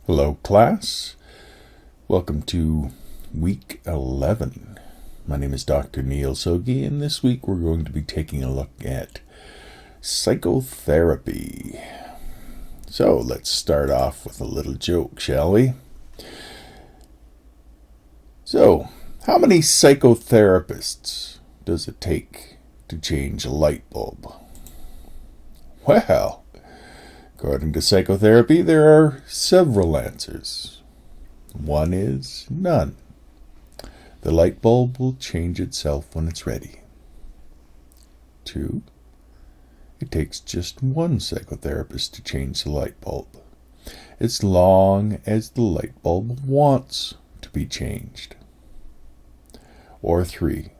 Hello, class. Welcome to week 11. My name is Dr. Neil Sogi, and this week we're going to be taking a look at psychotherapy. So let's start off with a little joke, shall we? So, how many psychotherapists does it take to change a light bulb? Well, according to psychotherapy, there are several answers. One is none. The light bulb will change itself when it's ready. 2, it takes just one psychotherapist to change the light bulb, as long as the light bulb wants to be changed. Or 3,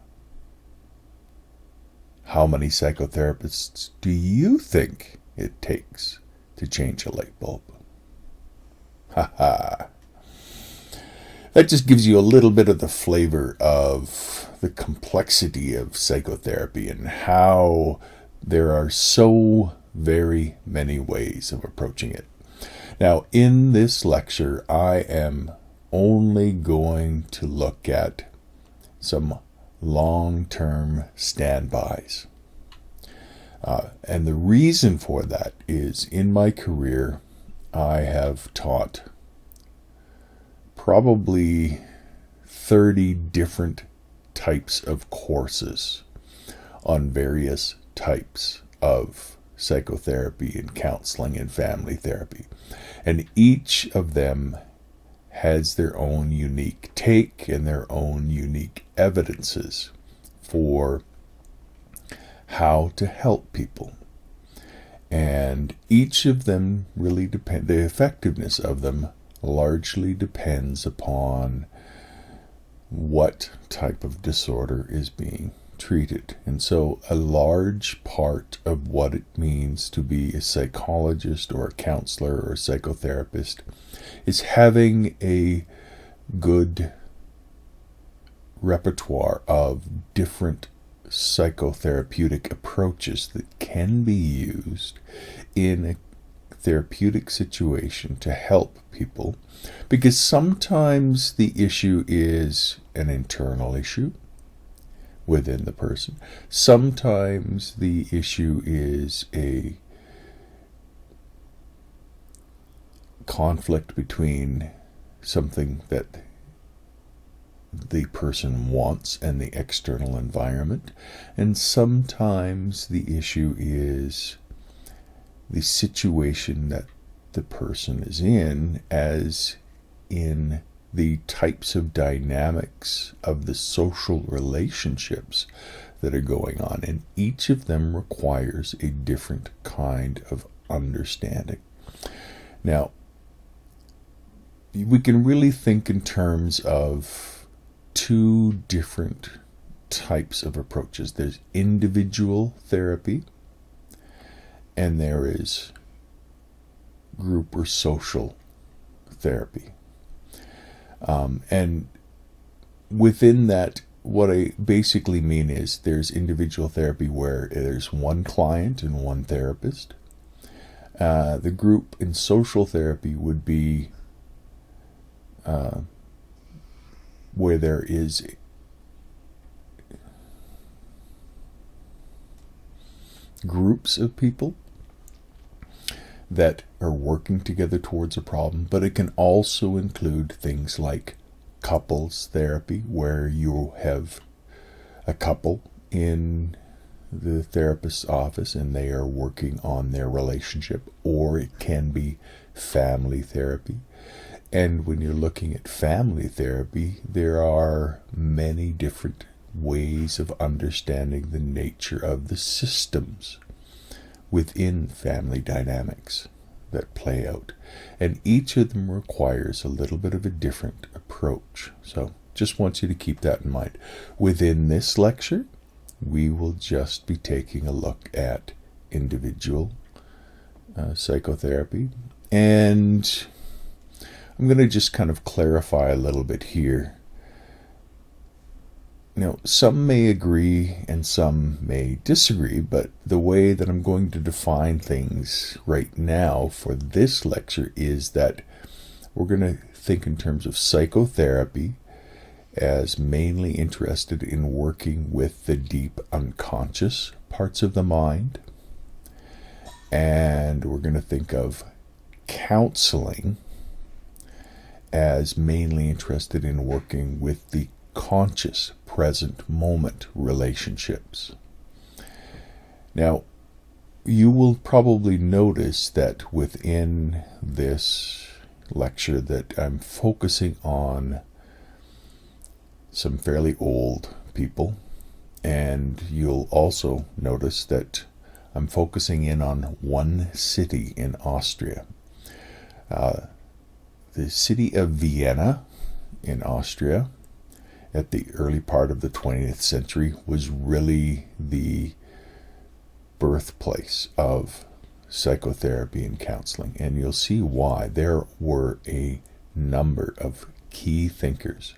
how many psychotherapists do you think it takes to change a light bulb? That just gives you a little bit of the flavor of the complexity of psychotherapy and how there are so very many ways of approaching it. Now, in this lecture, I am only going to look at some long-term standbys. And the reason for that is, in my career, I have taught probably 30 different types of courses on various types of psychotherapy and counseling and family therapy. And each of them has their own unique take and their own unique evidences for how to help people. And each of them really the effectiveness of them largely depends upon what type of disorder is being treated. And so a large part of what it means to be a psychologist or a counselor or a psychotherapist is having a good repertoire of different psychotherapeutic approaches that can be used in a therapeutic situation to help people, because sometimes the issue is an internal issue within the person. Sometimes the issue is a conflict between something that the person wants and the external environment, and sometimes the issue is the situation that the person is in, as in the types of dynamics of the social relationships that are going on, and each of them requires a different kind of understanding. Now, we can really think in terms of two different types of approaches. There's individual therapy, and there is group or social therapy. And within that, what I basically mean is there's individual therapy where there's one client and one therapist. The group and social therapy would be where there is groups of people that are working together towards a problem, but it can also include things like couples therapy, where you have a couple in the therapist's office and they are working on their relationship, or it can be family therapy. And when you're looking at family therapy, there are many different ways of understanding the nature of the systems within family dynamics that play out. And each of them requires a little bit of a different approach. So just want you to keep that in mind. Within this lecture, we will just be taking a look at individual psychotherapy. And I'm going to just kind of clarify a little bit here. Now, some may agree and some may disagree, but the way that I'm going to define things right now for this lecture is that we're going to think in terms of psychotherapy as mainly interested in working with the deep unconscious parts of the mind. And we're going to think of counseling as mainly interested in working with the conscious present moment relationships. Now, you will probably notice that within this lecture that I'm focusing on some fairly old people, and you'll also notice that I'm focusing in on one city in Austria. The city of Vienna in Austria at the early part of the 20th century was really the birthplace of psychotherapy and counseling, and you'll see why. There were a number of key thinkers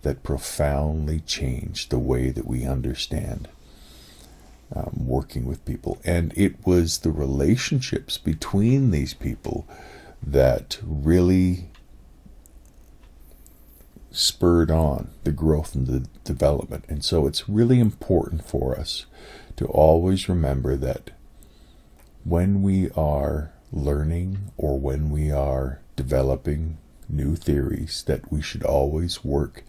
that profoundly changed the way that we understand working with people. And it was the relationships between these people that really spurred on the growth and the development. And so it's really important for us to always remember that when we are learning or when we are developing new theories, that we should always work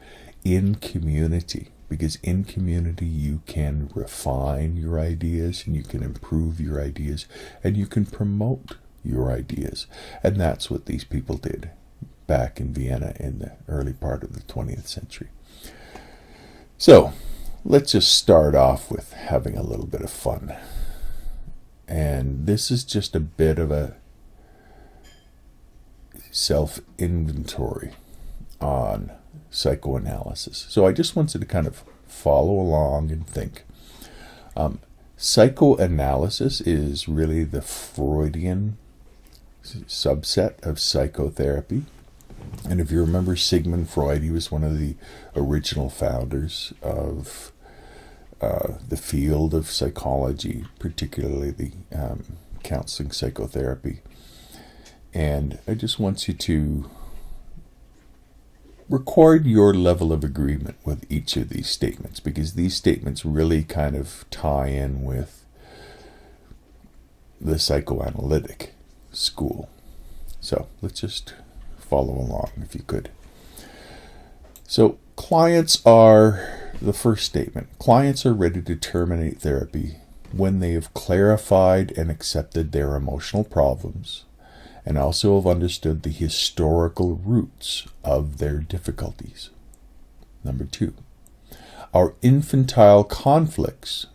in community, because in community you can refine your ideas and you can improve your ideas and you can promote your ideas. And that's what these people did back in Vienna in the early part of the 20th century. So let's just start off with having a little bit of fun. And this is just a bit of a self-inventory on psychoanalysis. So I just wanted to kind of follow along and think. Psychoanalysis is really the Freudian subset of psychotherapy. And if you remember Sigmund Freud, he was one of the original founders of the field of psychology, particularly the counseling psychotherapy. And I just want you to record your level of agreement with each of these statements, because these statements really kind of tie in with the psychoanalytic school. So let's just follow along if you could. So clients are, the first statement, clients are ready to terminate therapy when they have clarified and accepted their emotional problems and also have understood the historical roots of their difficulties. Number 2, our infantile conflicts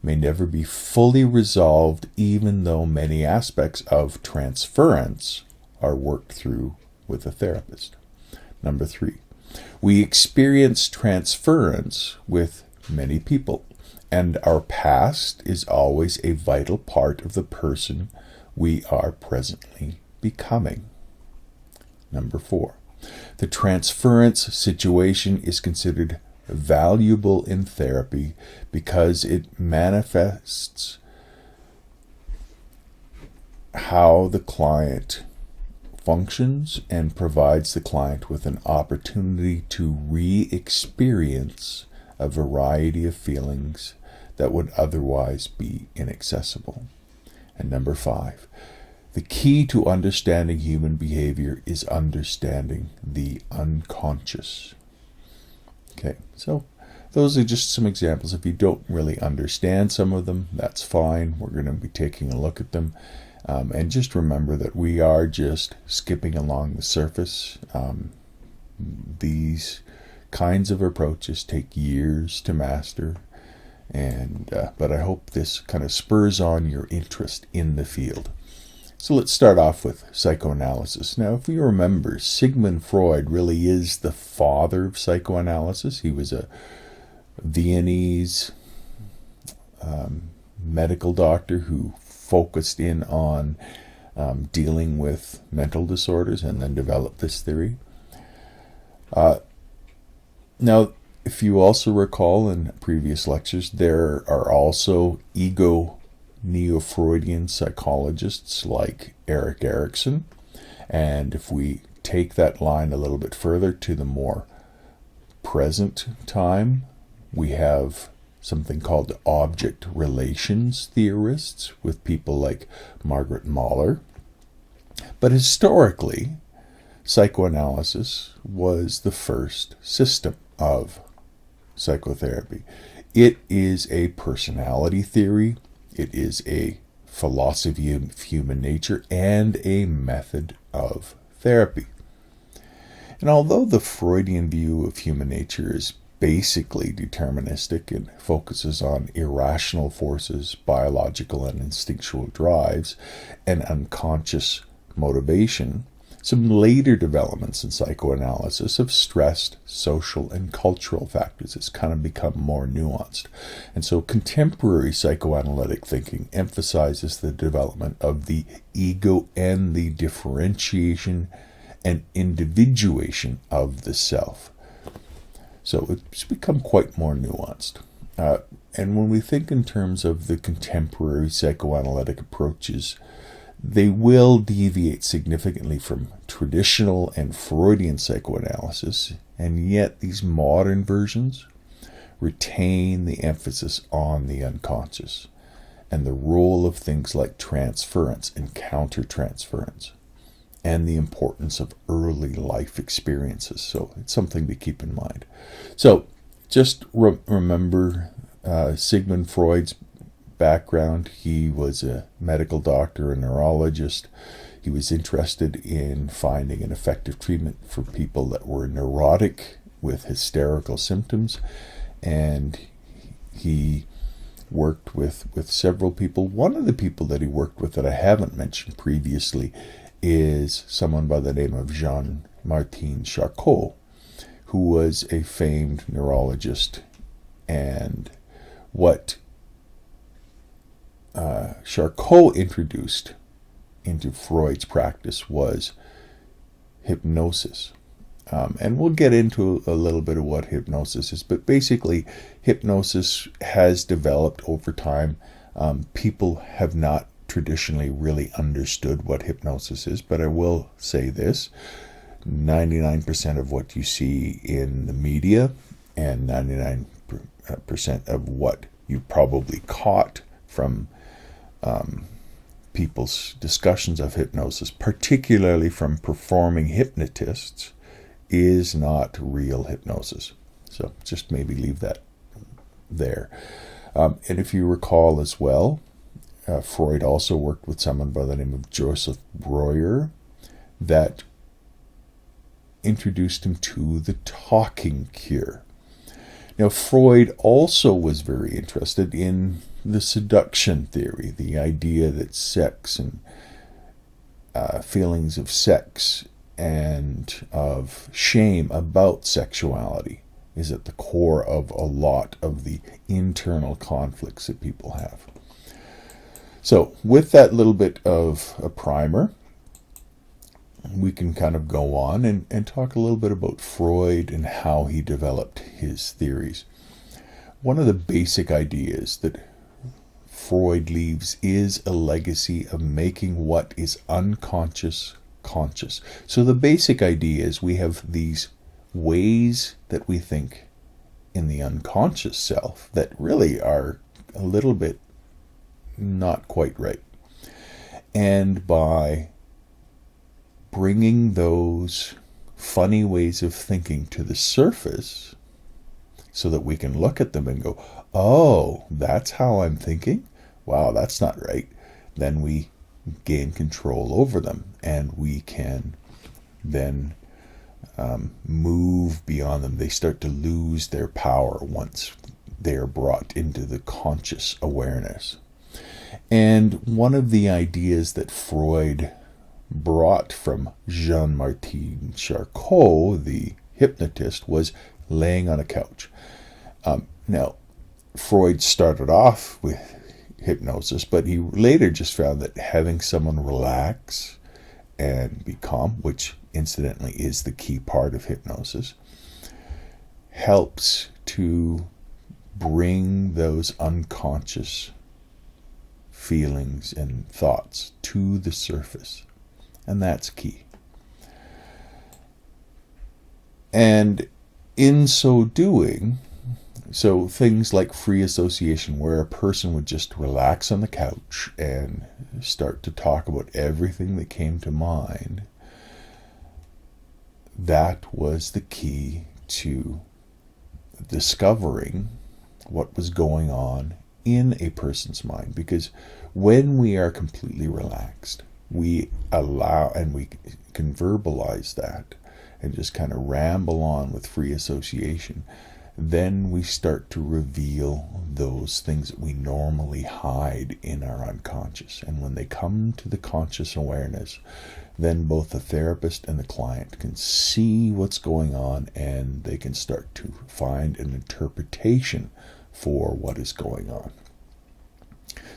may never be fully resolved even though many aspects of transference are worked through with a therapist. Number 3, we experience transference with many people, and our past is always a vital part of the person we are presently becoming. Number 4, the transference situation is considered valuable in therapy because it manifests how the client functions and provides the client with an opportunity to re-experience a variety of feelings that would otherwise be inaccessible. And number 5, the key to understanding human behavior is understanding the unconscious. Okay, so those are just some examples. If you don't really understand some of them, that's fine. We're going to be taking a look at them. And just remember that we are just skipping along the surface. These kinds of approaches take years to master. But I hope this kind of spurs on your interest in the field. So let's start off with psychoanalysis. Now, if you remember, Sigmund Freud really is the father of psychoanalysis. He was a Viennese medical doctor who focused in on dealing with mental disorders and then developed this theory. Now, if you also recall in previous lectures, there are also ego neo-Freudian psychologists like Erik Erikson. And if we take that line a little bit further to the more present time, we have something called object relations theorists with people like Margaret Mahler. But historically, psychoanalysis was the first system of psychotherapy. It is a personality theory, it is a philosophy of human nature, and a method of therapy. And although the Freudian view of human nature is basically deterministic and focuses on irrational forces, biological and instinctual drives, and unconscious motivation, some later developments in psychoanalysis have stressed social and cultural factors. It's kind of become more nuanced. And so contemporary psychoanalytic thinking emphasizes the development of the ego and the differentiation and individuation of the self. So it's become quite more nuanced. And when we think in terms of the contemporary psychoanalytic approaches, they will deviate significantly from traditional and Freudian psychoanalysis, and yet these modern versions retain the emphasis on the unconscious and the role of things like transference and countertransference, and the importance of early life experiences. So it's something to keep in mind. So just remember Sigmund Freud's background. He was a medical doctor, a neurologist. He was interested in finding an effective treatment for people that were neurotic with hysterical symptoms, and he worked with several people. One of the people that he worked with that I haven't mentioned previously is someone by the name of Jean-Martin Charcot, who was a famed neurologist. And what Charcot introduced into Freud's practice was hypnosis. And we'll get into a little bit of what hypnosis is, but basically hypnosis has developed over time. People have not traditionally really understood what hypnosis is, but I will say this: 99% of what you see in the media and 99% of what you probably caught from people's discussions of hypnosis, particularly from performing hypnotists, is not real hypnosis. So just maybe leave that there. And if you recall as well, Freud also worked with someone by the name of Joseph Breuer that introduced him to the talking cure. Now, Freud also was very interested in the seduction theory, the idea that sex and feelings of sex and of shame about sexuality is at the core of a lot of the internal conflicts that people have. So with that little bit of a primer, we can kind of go on and talk a little bit about Freud and how he developed his theories. One of the basic ideas that Freud leaves is a legacy of making what is unconscious conscious. So the basic idea is we have these ways that we think in the unconscious self that really are a little bit not quite right. And by bringing those funny ways of thinking to the surface so that we can look at them and go, oh, that's how I'm thinking? Wow, that's not right. Then we gain control over them, and we can then move beyond them. They start to lose their power once they are brought into the conscious awareness. And one of the ideas that Freud brought from Jean-Martin Charcot, the hypnotist, was laying on a couch. Now, Freud started off with hypnosis, but he later just found that having someone relax and be calm, which incidentally is the key part of hypnosis, helps to bring those unconscious feelings and thoughts to the surface. And that's key. And in so doing, so things like free association, where a person would just relax on the couch and start to talk about everything that came to mind, that was the key to discovering what was going on in a person's mind. Because when we are completely relaxed, we allow, and we can verbalize that and just kind of ramble on with free association, then we start to reveal those things that we normally hide in our unconscious. And when they come to the conscious awareness, then both the therapist and the client can see what's going on, and they can start to find an interpretation for what is going on.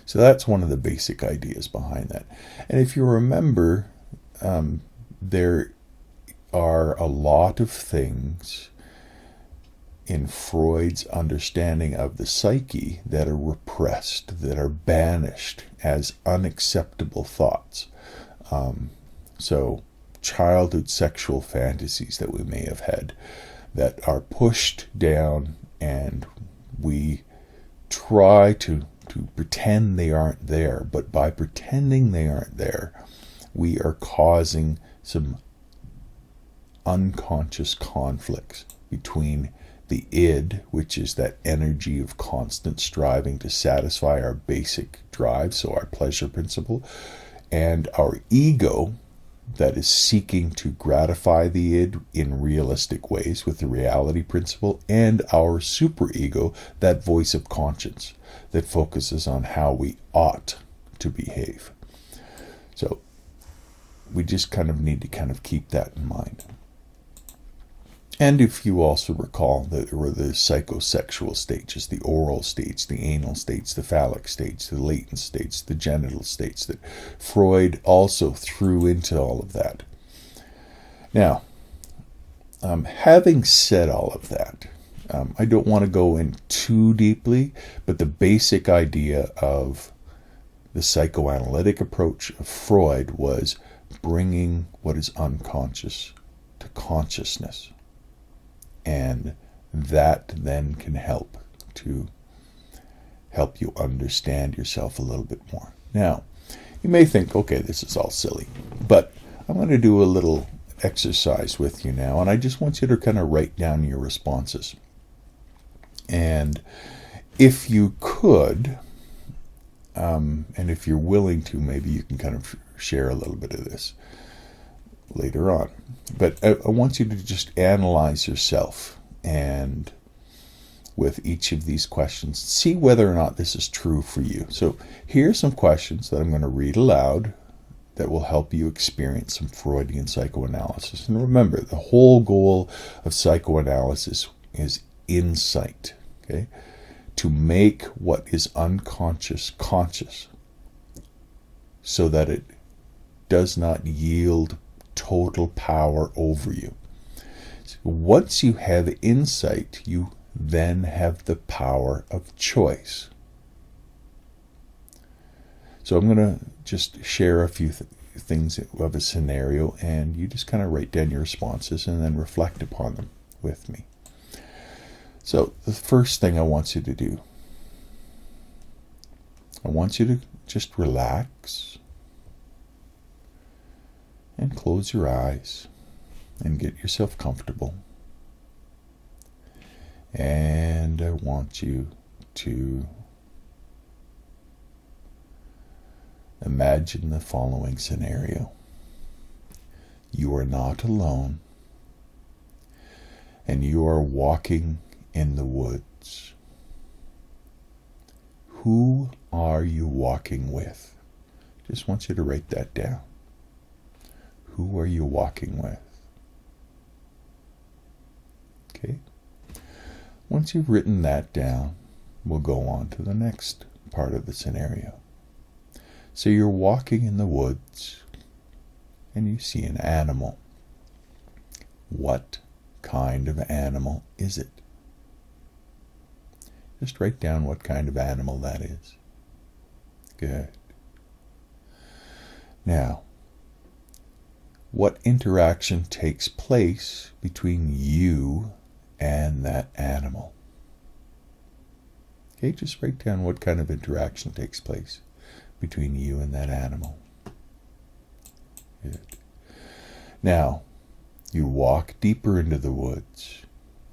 So that's one of the basic ideas behind that. And if you remember, there are a lot of things in Freud's understanding of the psyche that are repressed, that are banished as unacceptable thoughts. So childhood sexual fantasies that we may have had that are pushed down, and we try to pretend they aren't there. But by pretending they aren't there, we are causing some unconscious conflicts between the id, which is that energy of constant striving to satisfy our basic drive, so our pleasure principle, and our ego, that is seeking to gratify the id in realistic ways with the reality principle, and our superego, that voice of conscience that focuses on how we ought to behave. So we just kind of need to keep that in mind. And if you also recall, there were the psychosexual stages, the oral states, the anal states, the phallic states, the latent states, the genital states, that Freud also threw into all of that. Now, having said all of that, I don't want to go in too deeply, but the basic idea of the psychoanalytic approach of Freud was bringing what is unconscious to consciousness. And that then can help you understand yourself a little bit more. Now, you may think, okay, this is all silly, but I'm going to do a little exercise with you now, and I just want you to kind of write down your responses. And if you could, and if you're willing to, maybe you can kind of share a little bit of this later on. But I want you to just analyze yourself, and with each of these questions, see whether or not this is true for you. So here are some questions that I'm going to read aloud that will help you experience some Freudian psychoanalysis. And remember, the whole goal of psychoanalysis is insight, okay? To make what is unconscious conscious, so that it does not yield total power over you. So once you have insight, you then have the power of choice. So I'm going to just share a few things of a scenario, and you just kind of write down your responses and then reflect upon them with me. So the first thing I want you to do, I want you to just relax and close your eyes and get yourself comfortable. And I want you to imagine the following scenario. You are not alone, and you are walking in the woods. Who are you walking with? Just want you to write that down. Who are you walking with? Okay. Once you've written that down, we'll go on to the next part of the scenario. So you're walking in the woods and you see an animal. What kind of animal is it? Just write down what kind of animal that is. Good. Now, what interaction takes place between you and that animal. Okay, just write down what kind of interaction takes place between you and that animal. Good. Now, you walk deeper into the woods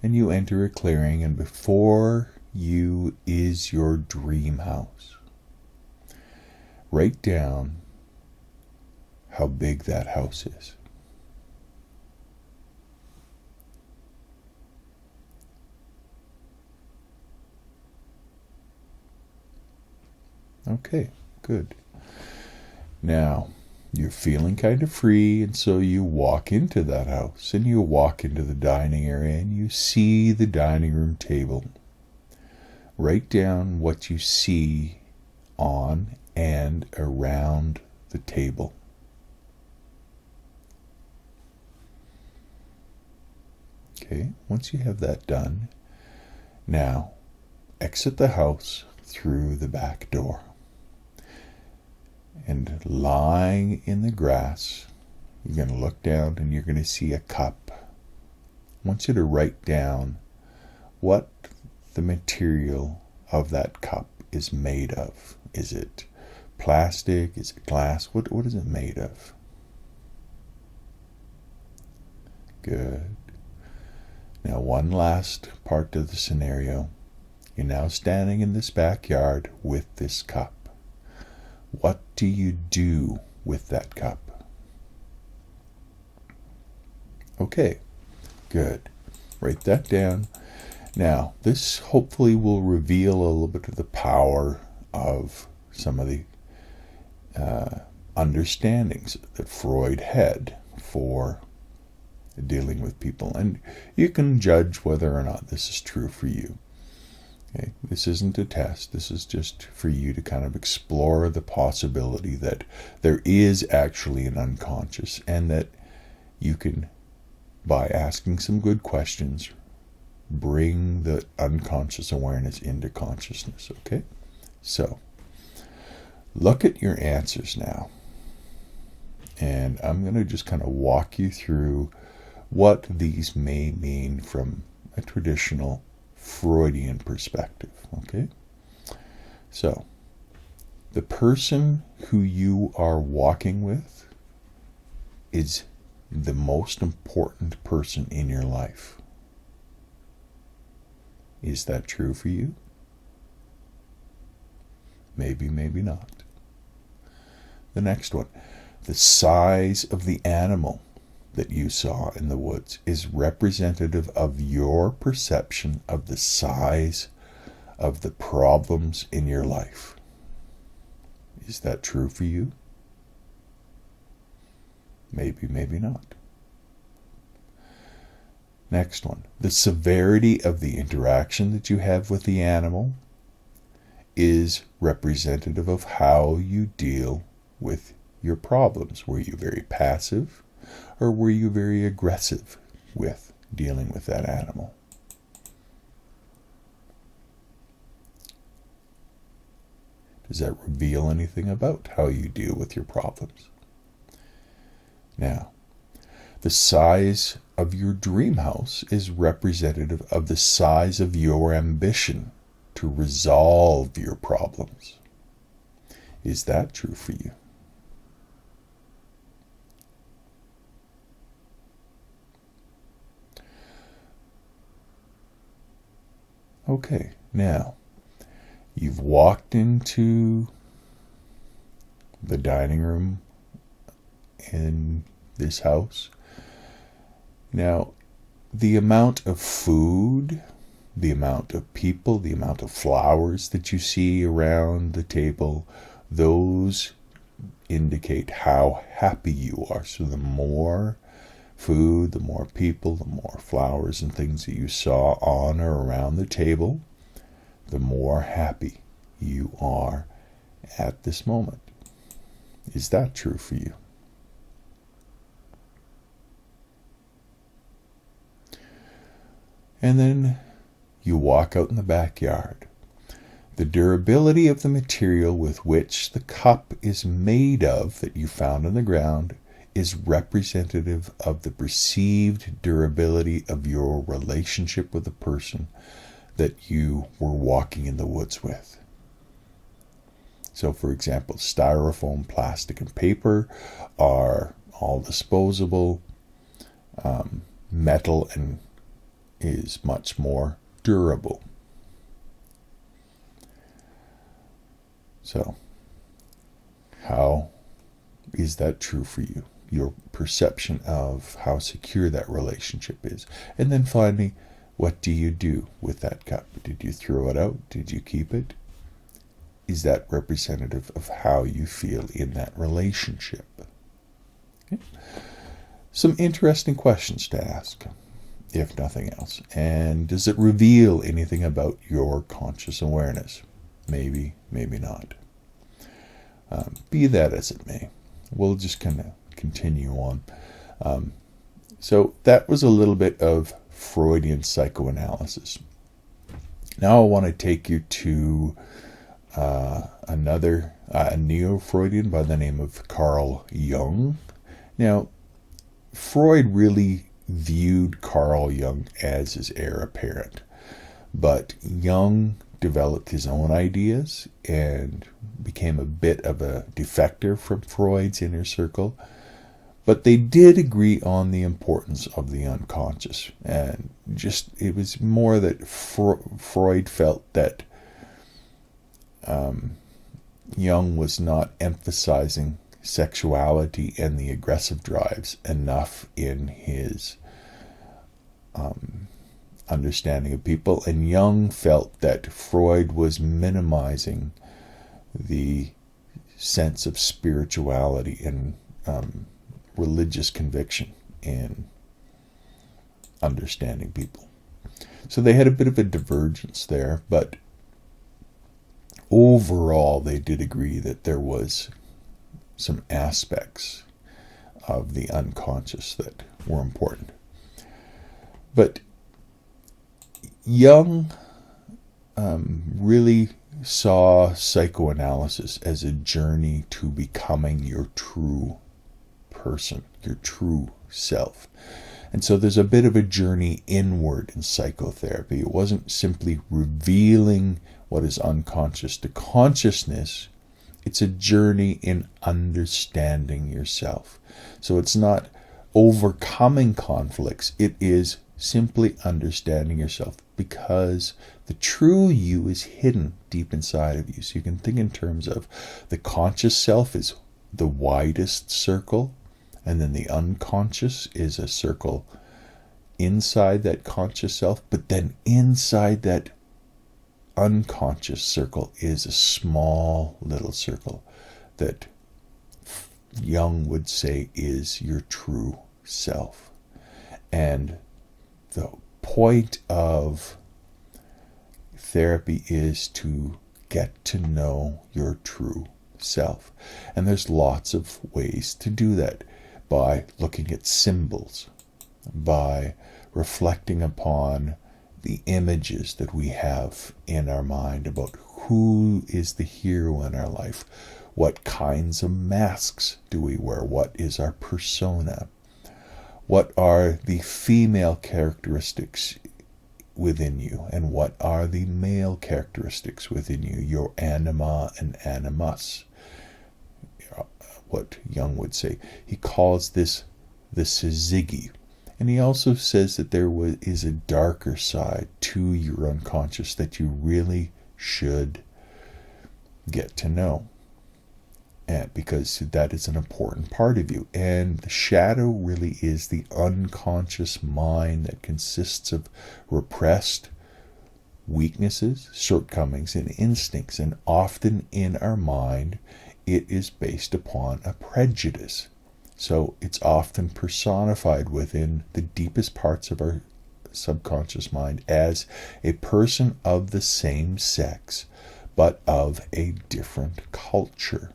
and you enter a clearing, and before you is your dream house. Write down how big that house is. Okay, good. Now, you're feeling kind of free, and so you walk into that house, and you walk into the dining area, and you see the dining room table. Write down what you see on and around the table. Okay, once you have that done, now exit the house through the back door. And lying in the grass, you're going to look down and you're going to see a cup. I want you to write down what the material of that cup is made of. Is it plastic? Is it glass? What is it made of? Good. Now, one last part of the scenario. You're now standing in this backyard with this cup. What do you do with that cup? Okay, good. Write that down. Now, this hopefully will reveal a little bit of the power of some of the understandings that Freud had for dealing with people. And you can judge whether or not this is true for you. Okay? This isn't a test. This is just for you to kind of explore the possibility that there is actually an unconscious, and that you can, by asking some good questions, bring the unconscious awareness into consciousness. Okay? So, look at your answers now. And I'm going to just kind of walk you through what these may mean from a traditional Freudian perspective. Okay? So, the person who you are walking with is the most important person in your life. Is that true for you? Maybe, maybe not. The next one. The size of the animal that you saw in the woods is representative of your perception of the size of the problems in your life. Is that true for you? Maybe, maybe not. Next one. The severity of the interaction that you have with the animal is representative of how you deal with your problems. Were you very passive, or were you very aggressive with dealing with that animal? Does that reveal anything about how you deal with your problems? Now, the size of your dream house is representative of the size of your ambition to resolve your problems. Is that true for you? Okay, now, you've walked into the dining room in this house. Now, the amount of food, the amount of people, the amount of flowers that you see around the table, those indicate how happy you are. So the more food, the more people, the more flowers and things that you saw on or around the table, the more happy you are at this moment. Is that true for you? And then you walk out in the backyard. The durability of the material with which the cup is made of that you found on the ground is representative of the perceived durability of your relationship with the person that you were walking in the woods with. So, for example, styrofoam, plastic, and paper are all disposable. Metal and is much more durable. So, how is that true for you? Your perception of how secure that relationship is. And then finally, what do you do with that cup? Did you throw it out? Did you keep it? Is that representative of how you feel in that relationship? Okay. Some interesting questions to ask, if nothing else. And does it reveal anything about your conscious awareness? Maybe, maybe not. Be that as it may, we'll just kind of continue on. So that was a little bit of Freudian psychoanalysis. Now I want to take you to another neo-Freudian by the name of Carl Jung. Now, Freud really viewed Carl Jung as his heir apparent, but Jung developed his own ideas and became a bit of a defector from Freud's inner circle. But they did agree on the importance of the unconscious. And just, it was more that Freud felt that Jung was not emphasizing sexuality and the aggressive drives enough in his understanding of people. And Jung felt that Freud was minimizing the sense of spirituality and religious conviction in understanding people. So they had a bit of a divergence there, but overall they did agree that there was some aspects of the unconscious that were important. But Jung really saw psychoanalysis as a journey to becoming your true person, your true self. And so there's a bit of a journey inward in psychotherapy. It wasn't simply revealing what is unconscious to consciousness. It's a journey in understanding yourself. So it's not overcoming conflicts. It is simply understanding yourself, because the true you is hidden deep inside of you. So you can think in terms of the conscious self is the widest circle, and then the unconscious is a circle inside that conscious self, but then inside that unconscious circle is a small little circle that Jung would say is your true self. And the point of therapy is to get to know your true self. And there's lots of ways to do that, by looking at symbols, by reflecting upon the images that we have in our mind about who is the hero in our life, what kinds of masks do we wear, what is our persona, what are the female characteristics within you, and what are the male characteristics within you, your anima and animus. What Jung would say. He calls this the syzygy. And he also says that there is a darker side to your unconscious that you really should get to know. And because that is an important part of you. And the shadow really is the unconscious mind that consists of repressed weaknesses, shortcomings, and instincts. And often in our mind, it is based upon a prejudice. So it's often personified within the deepest parts of our subconscious mind as a person of the same sex, but of a different culture.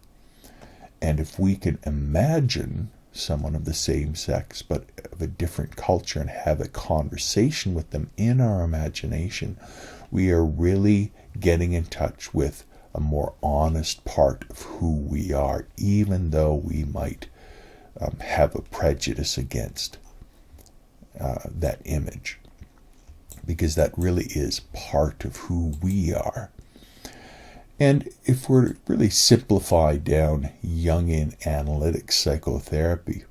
And if we can imagine someone of the same sex, but of a different culture, and have a conversation with them in our imagination, we are really getting in touch with a more honest part of who we are, even though we might have a prejudice against that image, because that really is part of who we are. And if we're really simplify down Jungian analytic psychotherapy,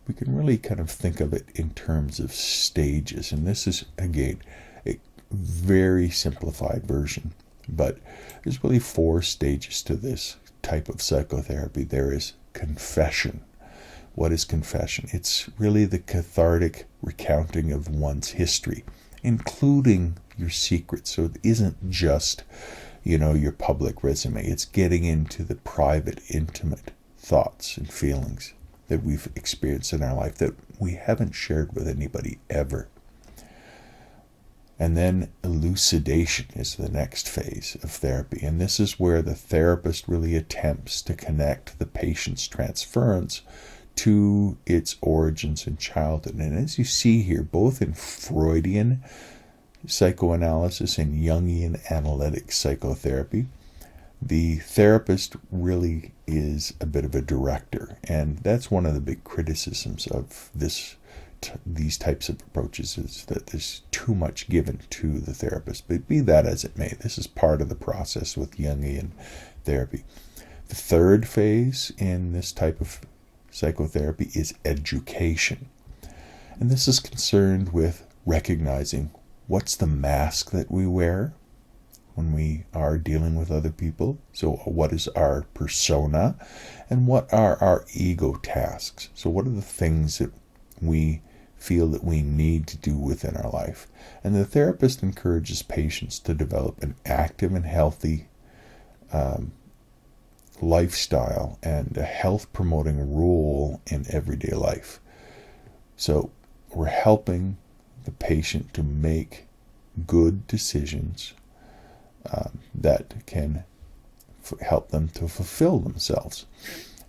we can really kind of think of it in terms of stages. And this is, again, a very simplified version, but there's really 4 stages to this type of psychotherapy. There is confession. What is confession? It's really the cathartic recounting of one's history, including your secrets. So it isn't just, your public resume. It's getting into the private, intimate thoughts and feelings that we've experienced in our life that we haven't shared with anybody ever. And then elucidation is the next phase of therapy. And this is where the therapist really attempts to connect the patient's transference to its origins in childhood. And as you see here, both in Freudian psychoanalysis and Jungian analytic psychotherapy, the therapist really is a bit of a director. And that's one of the big criticisms of these types of approaches, is that there's too much given to the therapist. But be that as it may, this is part of the process with Jungian therapy. The third phase in this type of psychotherapy is education. And this is concerned with recognizing what's the mask that we wear when we are dealing with other people. So what is our persona, and what are our ego tasks? So what are the things that we feel that we need to do within our life? And the therapist encourages patients to develop an active and healthy lifestyle and a health-promoting role in everyday life. So we're helping the patient to make good decisions that can help them to fulfill themselves.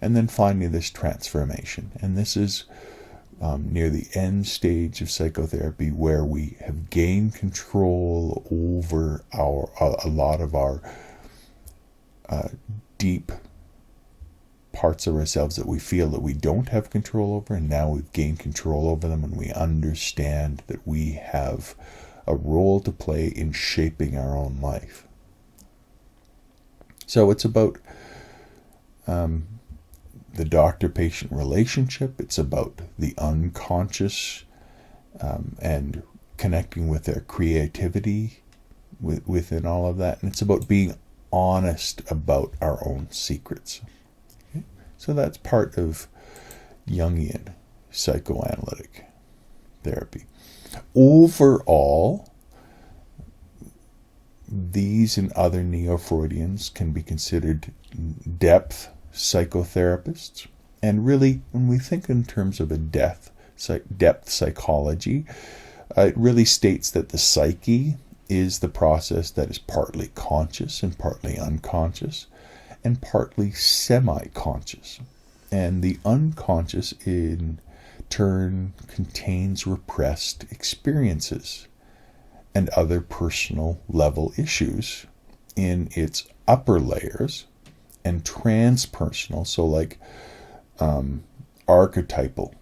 And then finally, this transformation. And this is near the end stage of psychotherapy, where we have gained control over a lot of our deep parts of ourselves that we feel that we don't have control over, and now we've gained control over them, and we understand that we have a role to play in shaping our own life. So it's about the doctor-patient relationship. It's about the unconscious and connecting with their creativity within all of that. And it's about being honest about our own secrets. Okay? So that's part of Jungian psychoanalytic therapy. Overall, these and other neo-Freudians can be considered depth psychotherapists. And really, when we think in terms of a depth psychology, it really states that the psyche is the process that is partly conscious and partly unconscious and partly semi-conscious. And the unconscious in turn contains repressed experiences and other personal level issues in its upper layers, and transpersonal, so like archetypal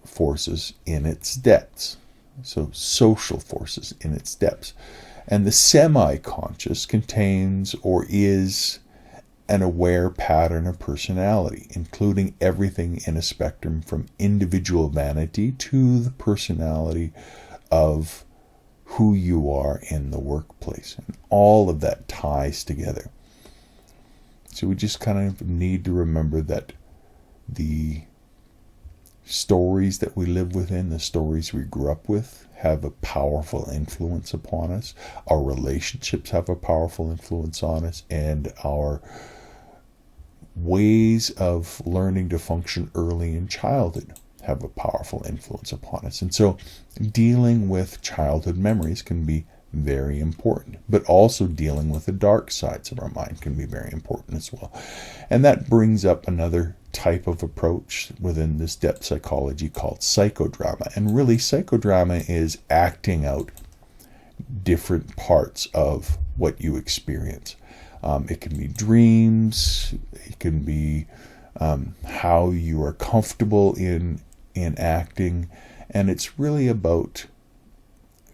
forces in its depths, so social forces in its depths. And the semi-conscious contains or is an aware pattern of personality, including everything in a spectrum from individual vanity to the personality of who you are in the workplace. And all of that ties together. So we just kind of need to remember that the stories that we live within, the stories we grew up with, have a powerful influence upon us. Our relationships have a powerful influence on us, and our ways of learning to function early in childhood have a powerful influence upon us. And so dealing with childhood memories can be very important, but also dealing with the dark sides of our mind can be very important as well. And that brings up another type of approach within this depth psychology called psychodrama. And really, psychodrama is acting out different parts of what you experience. It can be dreams, it can be how you are comfortable in acting, and it's really about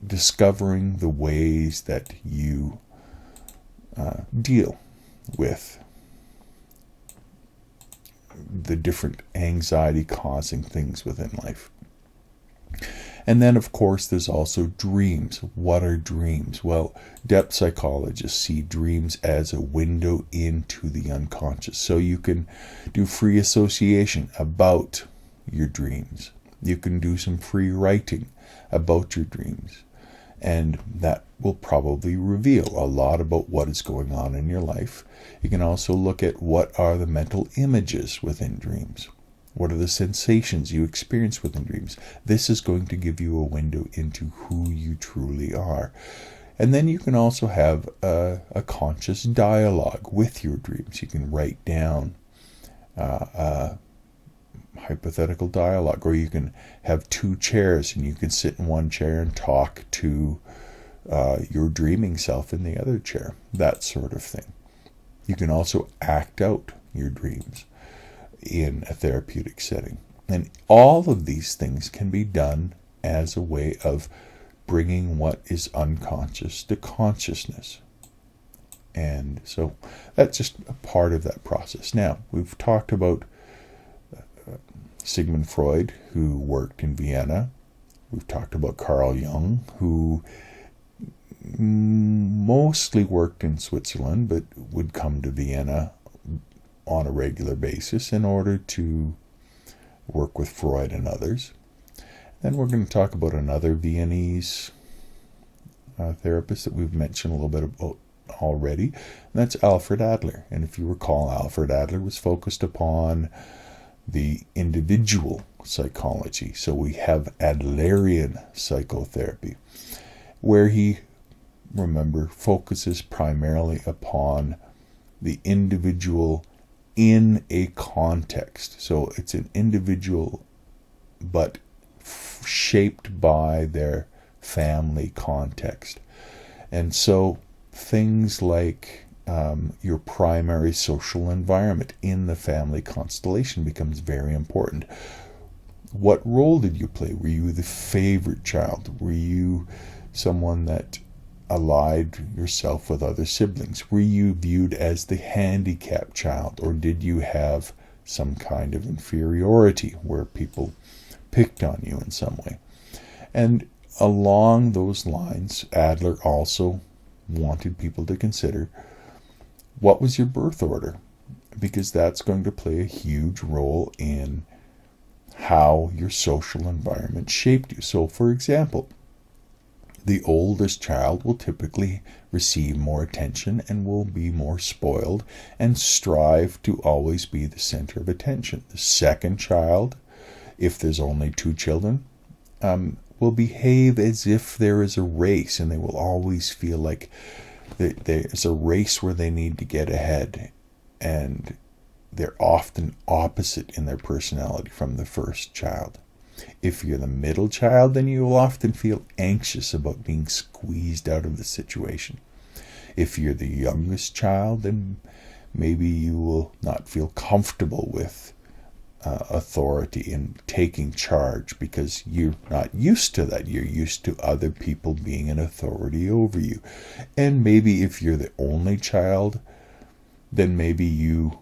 discovering the ways that you deal with the different anxiety-causing things within life. And then, of course, there's also dreams. What are dreams? Well, depth psychologists see dreams as a window into the unconscious. So you can do free association about your dreams. You can do some free writing about your dreams. And that will probably reveal a lot about what is going on in your life. You can also look at what are the mental images within dreams. What are the sensations you experience within dreams? This is going to give you a window into who you truly are. And then you can also have a conscious dialogue with your dreams. You can write down a hypothetical dialogue, or you can have two chairs and you can sit in one chair and talk to your dreaming self in the other chair. That sort of thing. You can also act out your dreams in a therapeutic setting. And all of these things can be done as a way of bringing what is unconscious to consciousness. And so that's just a part of that process. Now, we've talked about Sigmund Freud, who worked in Vienna. We've talked about Carl Jung, who mostly worked in Switzerland, but would come to Vienna on a regular basis in order to work with Freud and others. Then we're going to talk about another Viennese therapist that we've mentioned a little bit about already, and that's Alfred Adler. And if you recall, Alfred Adler was focused upon the individual psychology. So we have Adlerian psychotherapy, where he, remember, focuses primarily upon the individual in a context. So it's an individual, but shaped by their family context. And so things like your primary social environment in the family constellation becomes very important. What role did you play? Were you the favorite child? Were you someone that allied yourself with other siblings? Were you viewed as the handicapped child, or did you have some kind of inferiority where people picked on you in some way? And along those lines, Adler also wanted people to consider, what was your birth order? Because that's going to play a huge role in how your social environment shaped you. So, for example, the oldest child will typically receive more attention and will be more spoiled and strive to always be the center of attention. The second child, if there's only two children, will behave as if there is a race, and they will always feel like there's a race where they need to get ahead, and they're often opposite in their personality from the first child. If you're the middle child, then you will often feel anxious about being squeezed out of the situation. If you're the youngest child, then maybe you will not feel comfortable with authority and taking charge because you're not used to that. You're used to other people being an authority over you. And maybe if you're the only child, then maybe you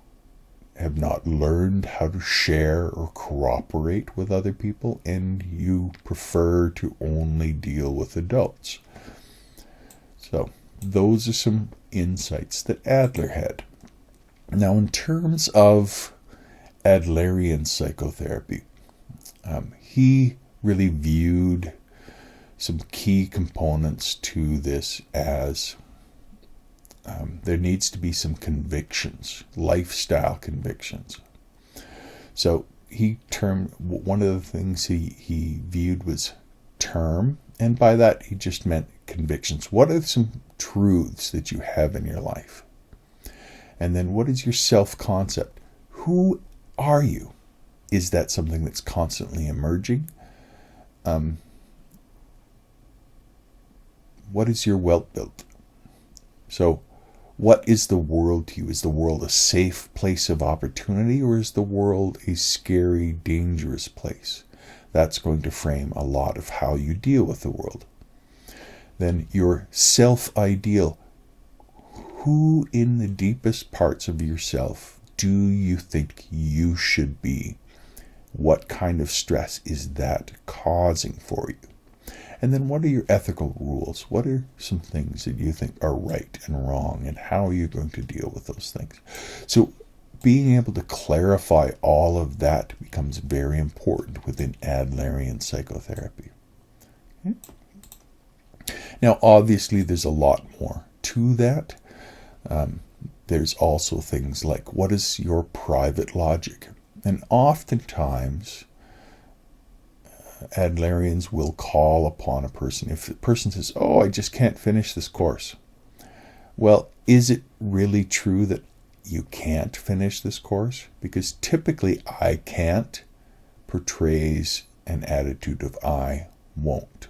have not learned how to share or cooperate with other people, and you prefer to only deal with adults. So those are some insights that Adler had. Now, in terms of Adlerian psychotherapy, he really viewed some key components to this as there needs to be some convictions, lifestyle convictions. So he termed, one of the things he viewed was term, and by that he just meant convictions. What are some truths that you have in your life? And then what is your self-concept? Who are you? Is that something that's constantly emerging? What is your Weltbild? So What is the world to you? Is the world a safe place of opportunity, or is the world a scary, dangerous place? That's going to frame a lot of how you deal with the world. Then your self-ideal. Who in the deepest parts of yourself do you think you should be? What kind of stress is that causing for you? And then what are your ethical rules? What are some things that you think are right and wrong, and how are you going to deal with those things? So being able to clarify all of that becomes very important within Adlerian psychotherapy. Okay. Now, obviously, there's a lot more to that. There's also things like, what is your private logic? And oftentimes, Adlerians will call upon a person. If the person says, oh, I just can't finish this course. Well, is it really true that you can't finish this course? Because typically, I can't portrays an attitude of I won't.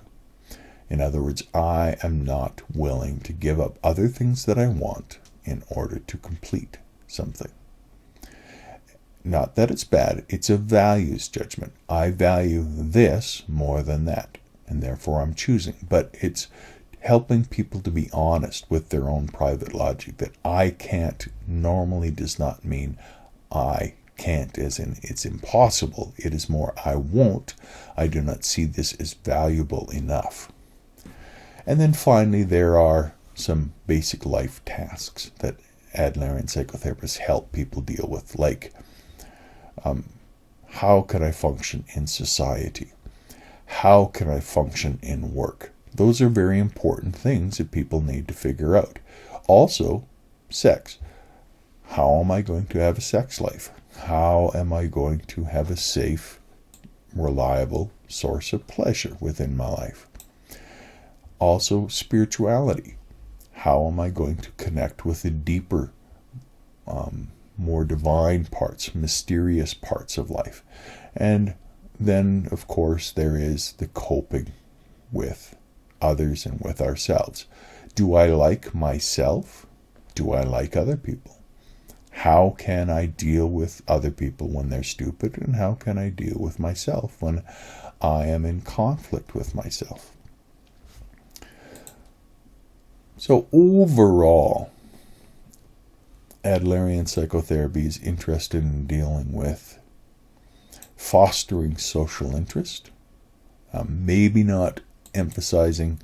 In other words, I am not willing to give up other things that I want in order to complete something. Not that it's bad, it's a values judgment. I value this more than that, and therefore I'm choosing. But it's helping people to be honest with their own private logic, that I can't normally does not mean I can't, as in it's impossible. It is more I won't. I do not see this as valuable enough. And then finally, there are some basic life tasks that Adlerian psychotherapists help people deal with, like how can I function in society? How can I function in work? Those are very important things that people need to figure out. Also, sex. How am I going to have a sex life? How am I going to have a safe, reliable source of pleasure within my life? Also, spirituality. How am I going to connect with the deeper, more divine parts, mysterious parts of life? And then, of course, there is the coping with others and with ourselves. Do I like myself? Do I like other people? How can I deal with other people when they're stupid? And how can I deal with myself when I am in conflict with myself? So overall, Adlerian psychotherapy is interested in dealing with fostering social interest, maybe not emphasizing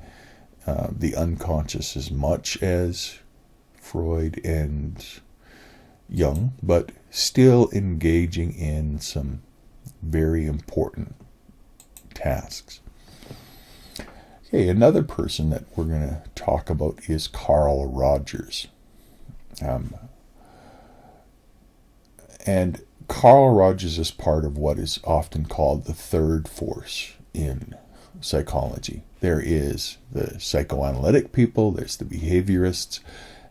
the unconscious as much as Freud and Jung, but still engaging in some very important tasks. Okay, another person that we're going to talk about is Carl Rogers. And Carl Rogers is part of what is often called the third force in psychology. There is the psychoanalytic people, there's the behaviorists,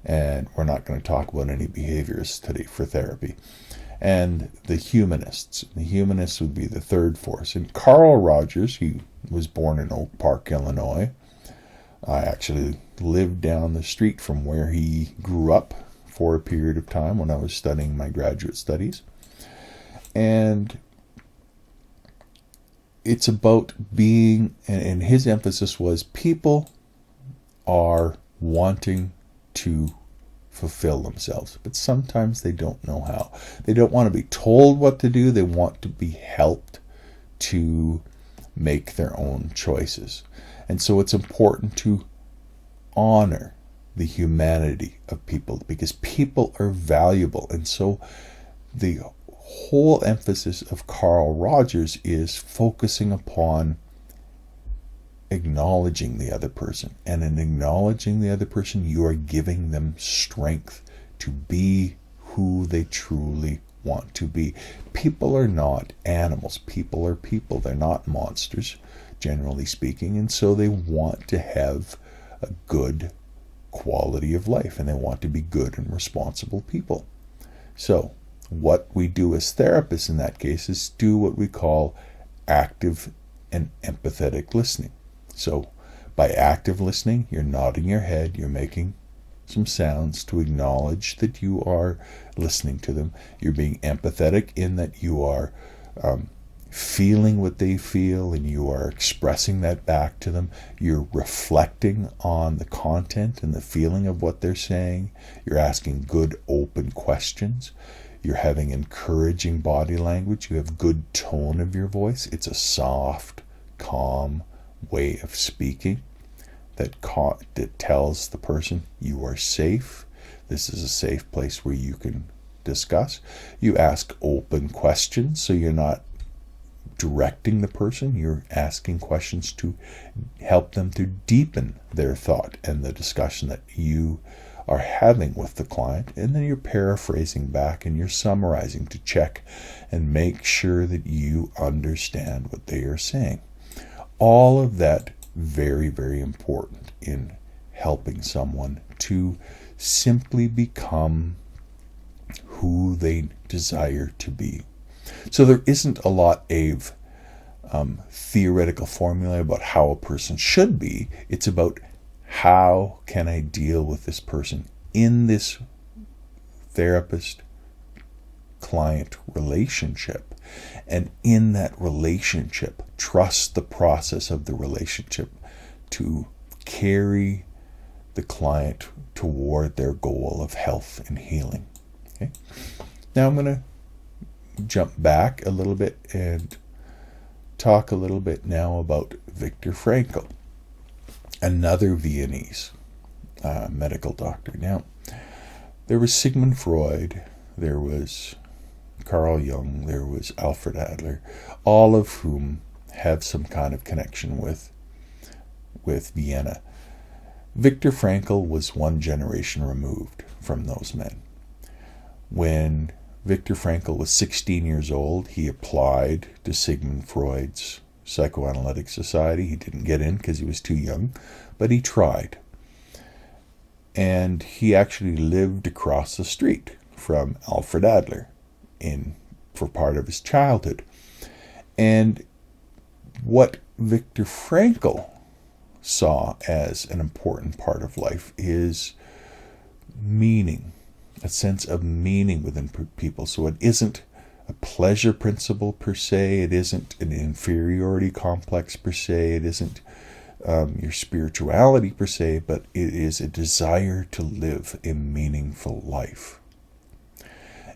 and we're not going to talk about any behaviorists today for therapy. And the humanists. The humanists would be the third force. And Carl Rogers, he was born in Oak Park, Illinois. I actually lived down the street from where he grew up for a period of time when I was studying my graduate studies. And it's about being, and his emphasis was, people are wanting to fulfill themselves, but sometimes they don't know how. They don't want to be told what to do. They want to be helped to make their own choices. And so it's important to honor the humanity of people, because people are valuable. And so the whole emphasis of Carl Rogers is focusing upon acknowledging the other person. And in acknowledging the other person, you are giving them strength to be who they truly want to be. People are not animals. People are people. They're not monsters, generally speaking. And so they want to have a good quality of life, and they want to be good and responsible people. So what we do as therapists in that case is do what we call active and empathetic listening. So by active listening, you're nodding your head, you're making some sounds to acknowledge that you are listening to them. You're being empathetic in that you are feeling what they feel and you are expressing that back to them. You're reflecting on the content and the feeling of what they're saying. You're asking good open questions. You're having encouraging body language. You have good tone of your voice. It's a soft, calm way of speaking that tells the person you are safe. This is a safe place where you can discuss. You ask open questions, so you're not directing the person. You're asking questions to help them to deepen their thought and the discussion that you are having with the client. And then you're paraphrasing back and you're summarizing to check and make sure that you understand what they are saying. All of that very, very important in helping someone to simply become who they desire to be. So there isn't a lot of theoretical formula about how a person should be. It's about how can I deal with this person in this therapist-client relationship, and in that relationship, trust the process of the relationship to carry the client toward their goal of health and healing. Okay? Now I'm going to jump back a little bit and talk a little bit now about Viktor Frankl, another Viennese medical doctor. Now, there was Sigmund Freud, there was Carl Jung, there was Alfred Adler, all of whom have some kind of connection with Vienna. Viktor Frankl was one generation removed from those men. When Viktor Frankl was 16 years old, he applied to Sigmund Freud's Psychoanalytic Society. He didn't get in because he was too young, but he tried. And he actually lived across the street from Alfred Adler for part of his childhood. And what Viktor Frankl saw as an important part of life is meaning, a sense of meaning within people. So it isn't a pleasure principle per se, it isn't an inferiority complex per se, it isn't your spirituality per se, but it is a desire to live a meaningful life.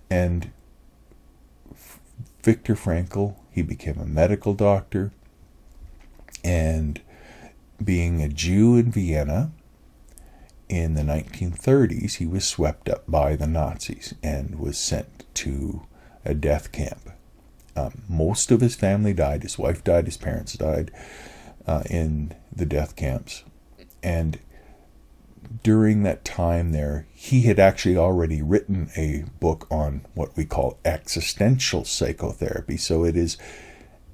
And Viktor Frankl, he became a medical doctor, and being a Jew in Vienna in the 1930s, he was swept up by the Nazis and was sent to a death camp. Most of his family died. His wife died, his parents died in the death camps. And during that time there, he had actually already written a book on what we call existential psychotherapy. So it is,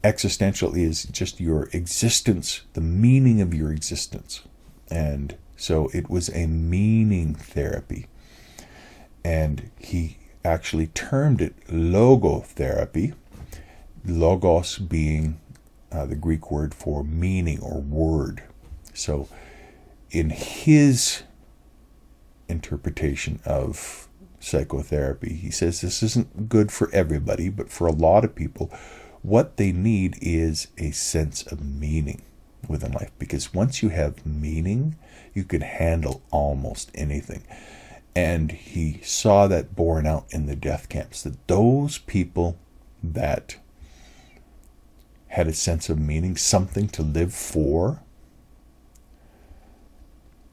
existential is just your existence, the meaning of your existence. And so it was a meaning therapy. And he actually termed it logotherapy, logos being the Greek word for meaning or word. So in his interpretation of psychotherapy, he says this isn't good for everybody, but for a lot of people, what they need is a sense of meaning within life. Because once you have meaning, you can handle almost anything. And he saw that borne out in the death camps, that those people that had a sense of meaning, something to live for,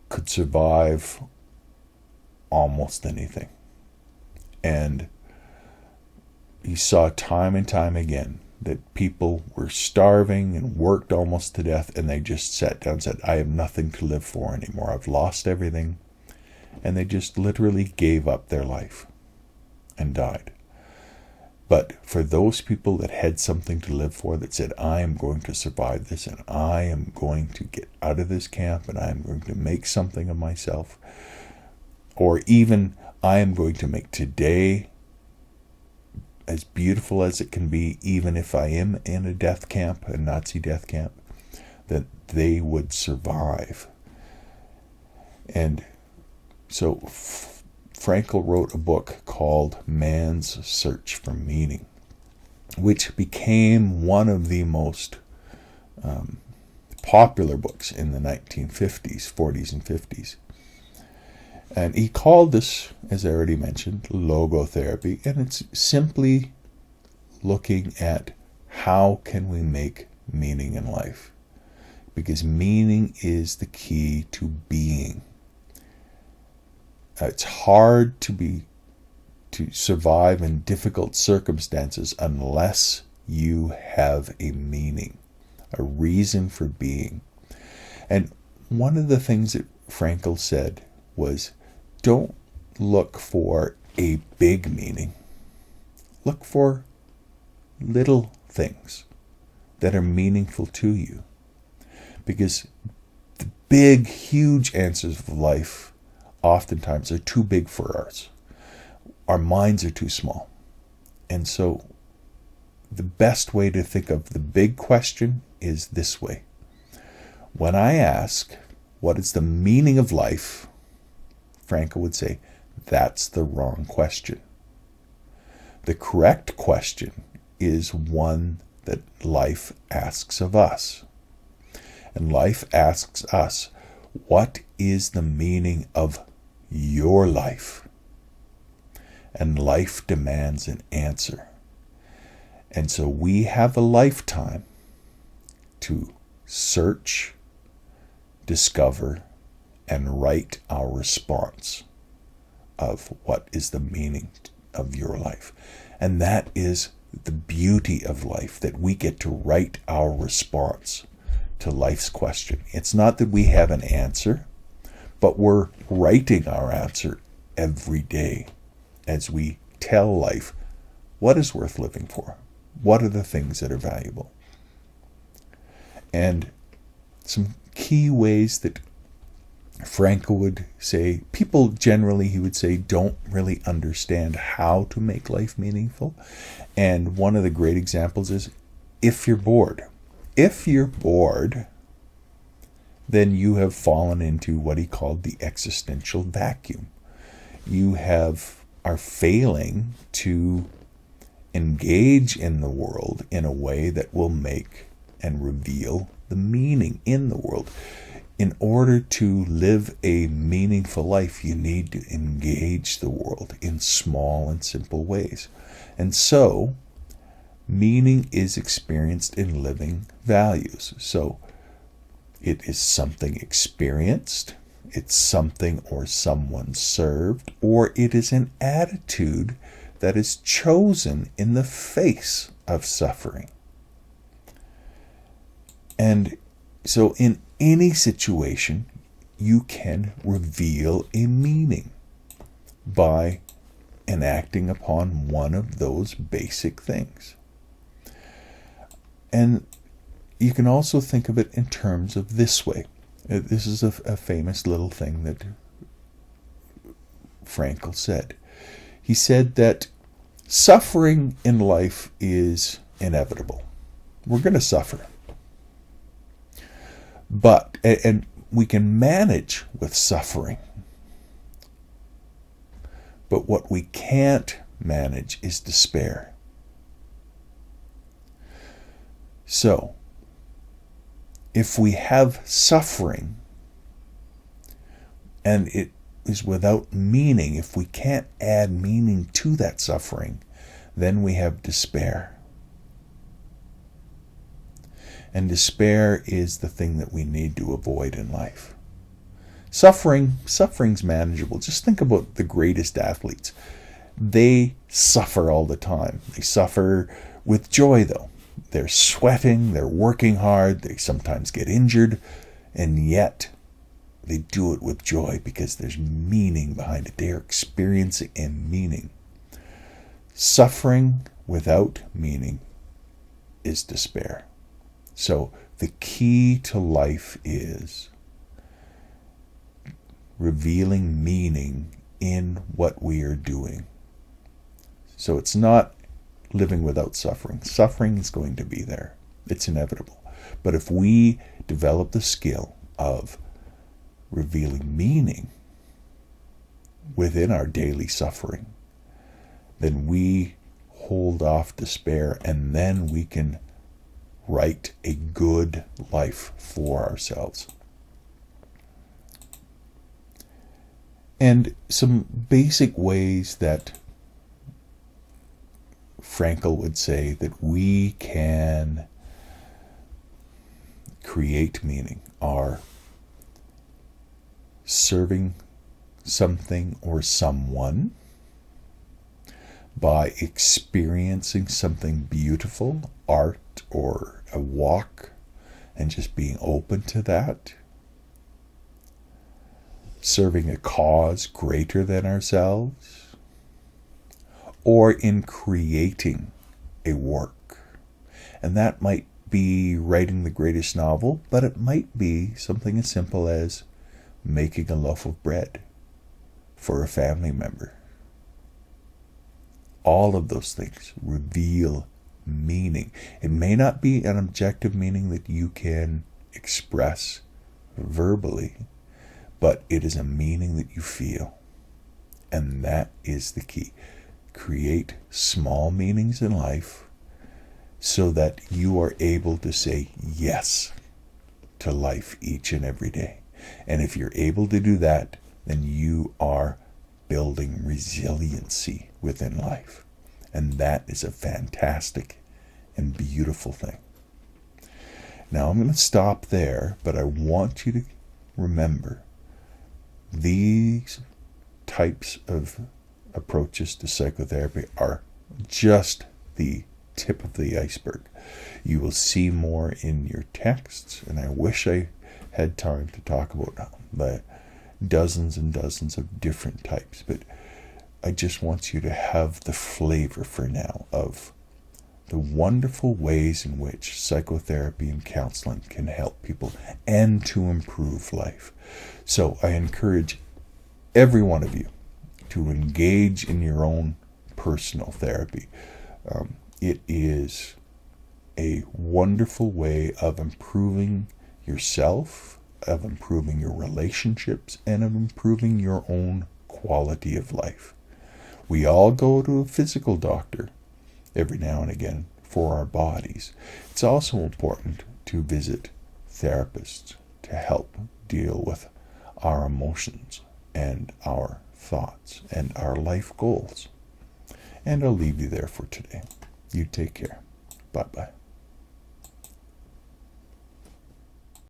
could survive almost anything. And he saw time and time again that people were starving and worked almost to death, and they just sat down and said, I have nothing to live for anymore. I've lost everything. And they just literally gave up their life and died. But for those people that had something to live for, that said, I am going to survive this, and I am going to get out of this camp, and I am going to make something of myself, or even I am going to make today as beautiful as it can be, even if I am in a death camp, a Nazi death camp, that they would survive. And So Frankl wrote a book called Man's Search for Meaning, which became one of the most popular books in the 1950s, 40s, and 50s. And he called this, as I already mentioned, logotherapy, and it's simply looking at how can we make meaning in life, because meaning is the key to being. It's hard to survive in difficult circumstances unless you have a meaning, a reason for being. And one of the things that Frankl said was, don't look for a big meaning. Look for little things that are meaningful to you. Because the big, huge answers of life oftentimes are too big for ours. Our minds are too small. And so the best way to think of the big question is this way. When I ask, what is the meaning of life? Frankl would say, that's the wrong question. The correct question is one that life asks of us. And life asks us, what is the meaning of your life? And life demands an answer. And so we have a lifetime to search, discover, and write our response of what is the meaning of your life. And that is the beauty of life, that we get to write our response to life's question. It's not that we have an answer, but we're writing our answer every day as we tell life what is worth living for, what are the things that are valuable. And some key ways that Frankl would say, people generally, he would say, don't really understand how to make life meaningful. And one of the great examples is, if you're bored. If you're bored, then you have fallen into what he called the existential vacuum. You are failing to engage in the world in a way that will make and reveal the meaning in the world. In order to live a meaningful life, you need to engage the world in small and simple ways. And so, meaning is experienced in living values. So, it is something experienced, it's something or someone served, or it is an attitude that is chosen in the face of suffering. And so in any situation, you can reveal a meaning by enacting upon one of those basic things. And you can also think of it in terms of this way. This is a famous little thing that Frankl said. He said that suffering in life is inevitable. We're going to suffer. But, and we can manage with suffering. But what we can't manage is despair. So, if we have suffering and it is without meaning, if we can't add meaning to that suffering, then we have despair. And despair is the thing that we need to avoid in life. Suffering's manageable. Just think about the greatest athletes. They suffer all the time. They suffer with joy, though. They're sweating, they're working hard, they sometimes get injured, and yet they do it with joy because there's meaning behind it. They are experiencing a meaning. Suffering without meaning is despair. So the key to life is revealing meaning in what we are doing. So it's not living without suffering. Suffering is going to be there. It's inevitable. But if we develop the skill of revealing meaning within our daily suffering, then we hold off despair, and then we can write a good life for ourselves. And some basic ways that Frankl would say that we can create meaning are serving something or someone, by experiencing something beautiful, art or a walk, and just being open to that, serving a cause greater than ourselves, or in creating a work. And that might be writing the greatest novel, but it might be something as simple as making a loaf of bread for a family member. All of those things reveal meaning. It may not be an objective meaning that you can express verbally, but it is a meaning that you feel. And that is the key. Create small meanings in life so that you are able to say yes to life each and every day. And if you're able to do that, then you are building resiliency within life. And that is a fantastic and beautiful thing. Now I'm going to stop there, but I want you to remember these types of approaches to psychotherapy are just the tip of the iceberg. You will see more in your texts, and I wish I had time to talk about the dozens and dozens of different types, but I just want you to have the flavor for now of the wonderful ways in which psychotherapy and counseling can help people and to improve life. So I encourage every one of you to engage in your own personal therapy. It is a wonderful way of improving yourself, of improving your relationships, and of improving your own quality of life. We all go to a physical doctor every now and again for our bodies. It's also important to visit therapists to help deal with our emotions and our thoughts and our life goals. And I'll leave you there for today. You take care. Bye-bye.